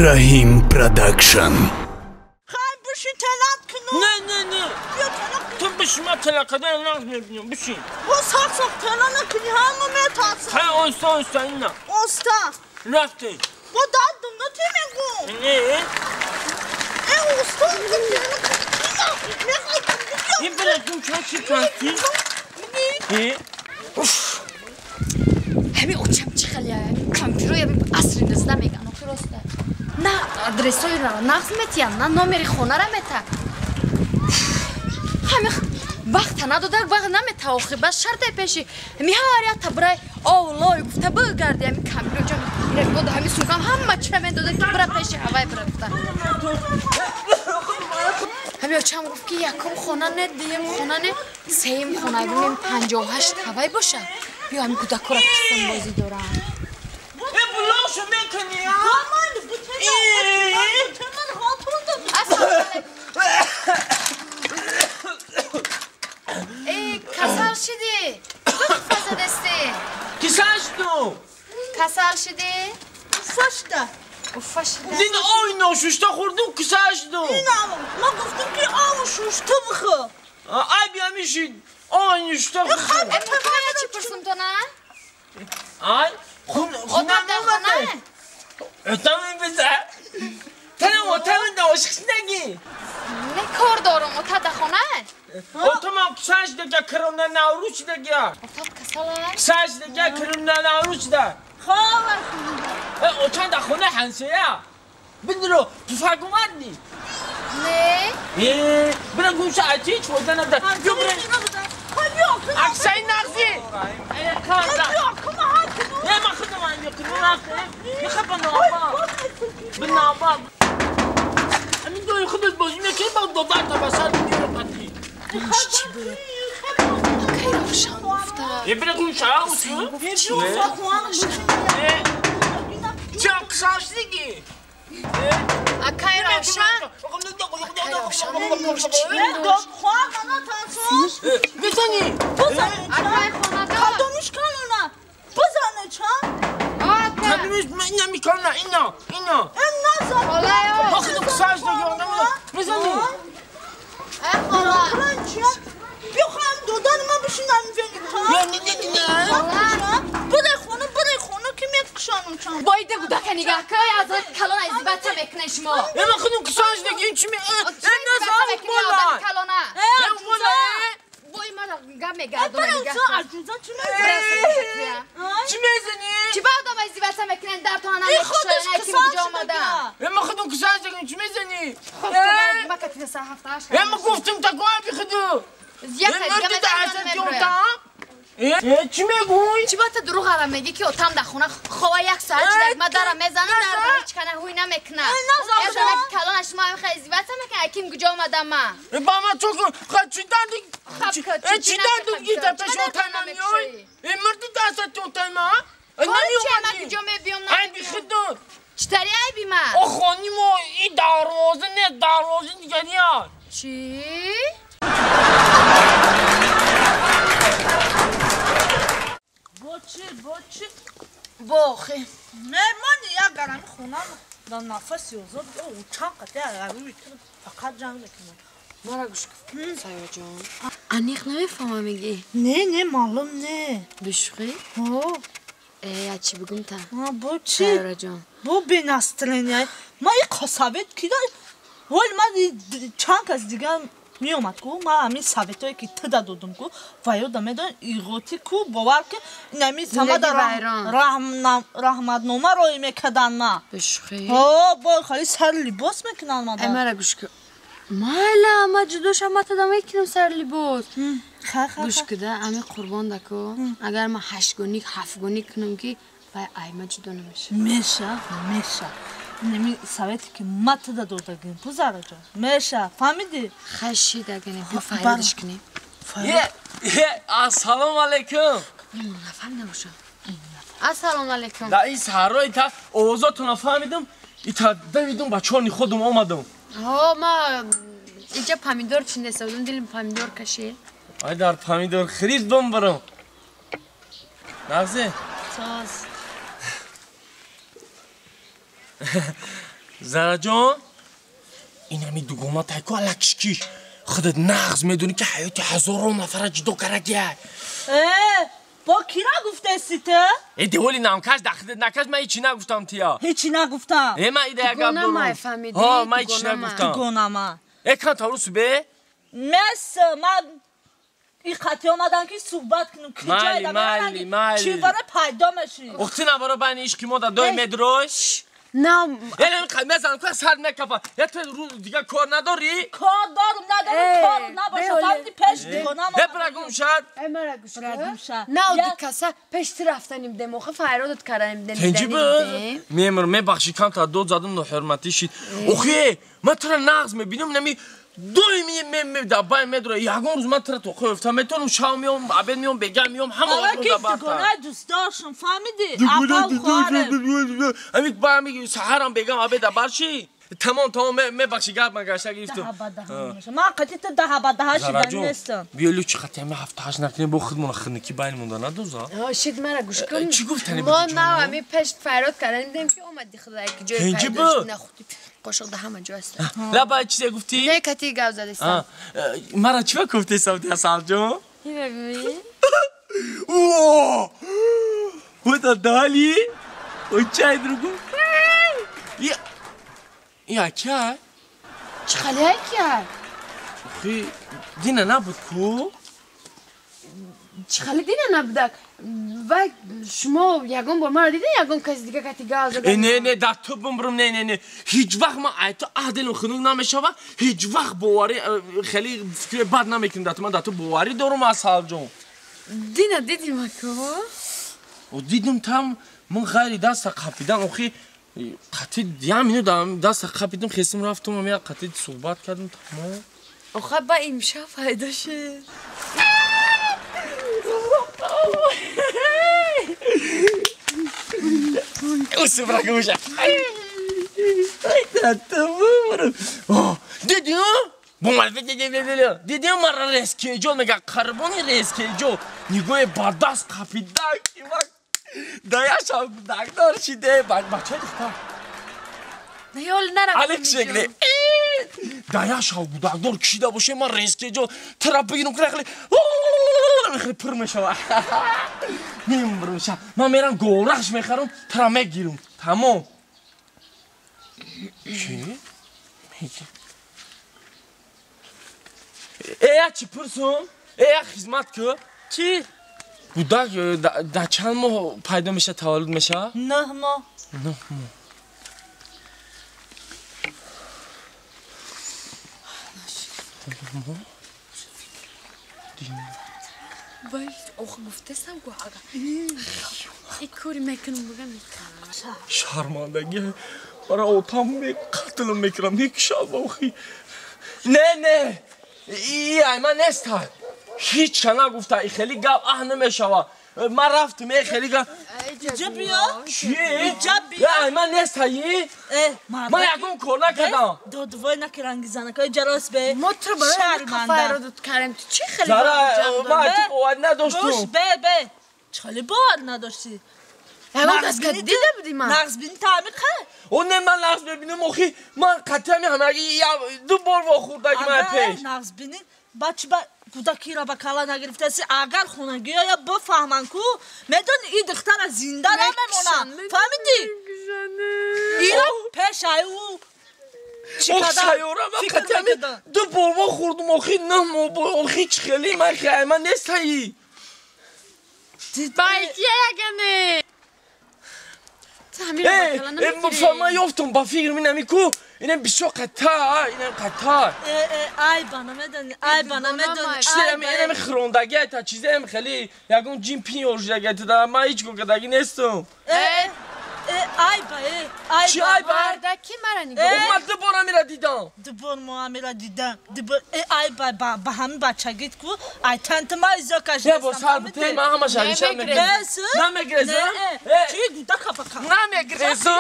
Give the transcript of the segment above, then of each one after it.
Rahim Production. خواهی بشی تلات کنو؟ نه بیا تلات کنو. تو بشما تلات کردن ناز میبینیم بشین با ساق تلات نکنی همه میتاسم. خیلی آستا اینا آستا. رفته با داد دنگا تی میگو. نه ای آستا کنی این بلکن چه کردی؟ همین اوچم چی خیلی همین کامپیوتر اصلی نزده میگن درسته نه آدرسوی را نقص میتیم نه نمری خونه را میته همین وقت نداده وقت نمیته آخه بس شرط پیشی میهاریت تا برای اولای گفته بگردی همین کامپیوتر میره بود همین سوگم همه چه میداده که برای پیشی هوای برفته همین اوچم گفت که یکم خونه نه دیم خونه نه سیم خونه بینیم 58 هوای باشه بیا همین کودکو را پستم بازی دارم بلاشو میکنی ها؟ همان بوتن هاتون ای کسل شدی فسد استی کساش تو کسل شدی فشته افا شده دین آینو شوشتا خوردو کساش تو این ما گفتم که آو شوشته بخو ای بیا میشید آینو شوشتا خوردو امروز چی پرسم تو نه؟ ای خونه اتاق در خونه؟ اتاق بزن تنم اتاق داشت نگی نه کار دارم اتاق در خونه؟ اتاق کساش دیگه کرونه نوروش دیگه اتاق کسل کساش دیگه کرونه نوروش ده خواه اتاق در خونه هنسیه بندرو پفاق اومدنی نه برا گوشه اتی چه بودن نبده بیا برا اکسای نغزی ای کارده نه ما خودم هم یکنو رفته میخواه به نابا همین دوی خودت بازی میکنی با دوبار تا بسر میدی رو پتی چی بود؟ کی روشن افته یه برا گوشه ها اوچه چه اکساش دیگی اکی روشن بزنی اکی خونه دار کدومش کنونه بزنه چند تنمیش من اینا میکنم اینا این نزد خاله آخه تو کساش دیگه بزنی ای خاله بیا خواهم دودن من بشینم فکر بده خونه که میکشانم چند بایده بوده که نگاه که از کلان ازیبت هم اکنه شما من خودم کساش دیگه این چی می این نزد بولن کلانه بای من گم میگردم چی میزنی؟ چی بعد هم ازیبت هم اکنه در تو هنه این خودش کسان من خودم کساش دیگه چی میزنی؟ ما که تیسه هفته هشت من گفتم تکوه بی خودو زیاد مردی ده حسد یونتا چی میگوی؟ چی باید دروغ هم میگی که اتام در خونه خواه یک ساعت شده ما دارم میزنم در هیچ کنه هوی نمیکنه از همه که کلانش ما هم خیلی زیبت هم میکنه اکیم کجا اومدم من با ما تو خواهد چی دردی چی دردی گیده پیش اوتای من میای؟ مردی ده حسد یونتا ما؟ کاری چه من کجا میبیم ای بی خودو چطوری ای بی من خانی ما این دروازه نه دروازه دیگه نیاد چی؟ بچه باخی نه من یک گرمی خونم در نفس یوزد او چند قطعه روی فقط جمع نکنم مرا گوش کن سایه جان انیق نمیفهمم میگی نه معلوم نه بشخی؟ ای چی بگم تا بچه سایه جان بو بینسترینی ما این قصابت کی داری ولی من چند کس دیگه می اومد کو ما همین ثابتایی که تو دادم کو وایو دمیدن ایگوتی کو باور که نمی سماد رحمت نامه روی میکردن ما بشخی با خالی سر لباس میکنن ما ای مرا گوش کن مالا ما جدوش هم تا کنم سر لباس گوش کده امی قربان دکو اگر ما 8 گونی 7 گونی کنم که وای ای ما جدو نمیشه میشه نمی ثابتی که ما تو دادم پوزارا جان میشه فهمیدی خشی دگنه ما فایدش کنیم السلام علیکم نفهم نباشه السلام علیکم در این سهرهای تا اوضاعتون نفهمیدم ایتا دویدم بچانی خودم آمدم ما اینجا پامیدور چینده سودم دیلیم پامیدور کشی ای در پامیدور خرید بم برم نغزه ساز زارا جان این همی دوگونا تایکو الکشکی خودت نغز میدونی که حیاتی هزاران نفر جدو کرگیه با کی نگفته سیته؟ دیولی نامکش دخلت نکش من هیچی نگفتم تیا هیچی نگفتم من ایده اگه گونه ما فهمیدی من هیچی نگفتم گونه ما کان تاروسو به مثل من این خطی آمدن که صحبت کنم که جای مالی چی باره پیدا میشی اختی نبارا بین ایشکی ما در دوی مدروش نه یعنی میزنم که سر نکفا یا تو رو دیگه کار نداری؟ کار دارم ندارم کار نباشه فهمیدی پیش دیگونم برگم شد مرا گوش نه دیکاسا پشت رفتنیم ده موقع فرادت کردیم ده تنجی بود میمر میبخشی کم تا دو زدم نو حرمتی شید اخی من تو را نغز میبینم نمی دوی می دبای مدرو یکم روز من تو را تو خفتم میتونم شام میام عبد میام بگم میام همه روز دبار دیگونه دوست داشتم فهمیدی اپال خوارم امیک با امیک سحرم بگم عبد دبار شی تمام میبخشی گرد من گشته گرفتم من قطعی تو ده شدن نیستم بیالو چی خطی همه هفتهاش نکنیم با خودمون خنکی بین مونده ندوزا شید مرا گوش کن چی گفتنی ما نه همی پشت فراد کردن دیدیم که اومدی خدایی که جای پیداش نخوردی قاشق ده همه جا است لبا چیزی گفتی؟ نه کتی گاو زده استم مرا چی گفتی سعودی اصال جون؟ یه ببینی؟ اوه خدا دالی و چای درگو یا که؟ چه خالی های کرد؟ خی دینه نبود کو؟ چه خالی دینه نبودک؟ و شما یکم با مرا دیده یکم کسی دیگه کتی گاو زده؟ نه در تو بمرم نه هیچ وقت ما ایتو عهدن خنوگ نمیشه و هیچ وقت باوری خیلی فکر بد نمیکنم داتو من داتو باوری دارم اصال جون دینه دیدیم اکو؟ و دیدم تام من غیری دست قپیدم اخی قطعی دیامینو دست قپیدم خیستم رفتم و میاد قطعی صحبت کردم تمام آخه با امشب فایده شد اوسو برگوشه دیدی دیدی مرا رسکی جو میگه کربونی رسکی جو نگوی بردست قپیدم دایش هم دکتر شده بچه دیختا نیال نرم الک شکلی دایش هم دکتر کشیده باشه من رسکی جو طرف بگیرم که خیلی پر میشه میمرم شد من میرم گورخش میخرم طرف میگیرم تمام چی؟ میگه ایا چی پرسون؟ ایا خدمت که؟ چی؟ بودک در چند ماه پیدا میشه تولد میشه؟ 9 ماه وای آخه گفتستم گو آقا ای کوری میکنم بگم میکنم شرمندگی برای اوتام قتلم میکنم میکشم اخی نه ای من نیستم هیچ نگفته ای خیلی گپ نمیشوه من رفتم ای خیلی گپ اینجا بیا چی؟ اینجا بیا من نیستایی؟ من یکم کار نکردم دادوای نکرنگی زنکای جراس به ما تو برای کفای رو دوت کردم تو چی خیلی زارا من تو باور نداشتم روش به چالی باور نداشتی نگم که دیده بودی من نغز بینی تعمیق خه اون نه من نغز ببینم اخی من قطعا میهم اگه دو بار واخوردگی من پیش نغز بینی بچه کودکی را به کلا نگرفته سی اگر خونگی ها یا بفهمن کو میدون این دختر زنده نمیمونن فهمیدی؟ این را پیش او سیاره من قطعا دو بار واخوردم اخی نه اخی چه خیلی من نیستایی بایدیه یگنه من یافتم با فکر مینمی کو اینم بسیار قطار ای بنا میدونی اینم خروندگی تا چیزی هم خیلی یکم جیم پی اورژدگی تا دارم من هیچ گوگدگی نیستم چی ای با؟ کی مرا نگاه من دو بار میره دیدم ای با همین بچگیت کو ای تنت ما ایزا کشیدم یا با سر بطه من همه شریشم نمیگرزم چی گودا کپا کپا نمیگرزم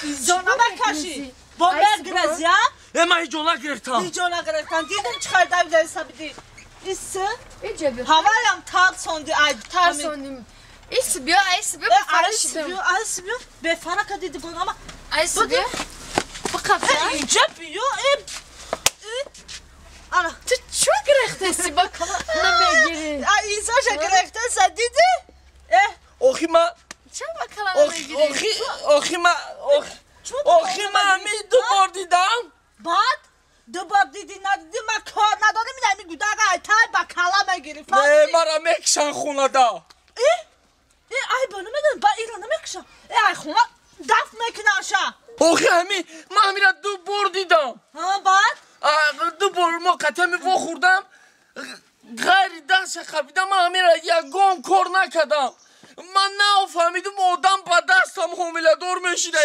ایزا نمکشی با بگرز یا؟ من هیچ جا نگرفتم دیدم چه خیلی دویده حسابیدی ایسه اینجا بیا هوایم ترسوندی ترسوندیم Esibiyor, esibiyor. Esibiyor. Be faraka dedik ona ama. Esibiyor. Bu kapıya. İnce büyüyor. Ana. Çok gerektesi bakalım. Ne geri. Ay insan gerekten sen dedi. Okima. Çok bakalım ne geri. Okima mi duvar didam. Bak. Dubar dedi ne dedi ma kar ندارم میدم گوداگا تای با کلام گرفت. Ne mara mekşan khunada. ay bana mı ba İran'a mı kışa? Ay khuna daf meknaşa. Okimi mamira duvar didam. Ha bak. duvar mo katemi vo khurdam. Gayri dansa kabida mamira ya gom korna kadam. من نه فهمیدم آدم با دستم حامله دار میشینه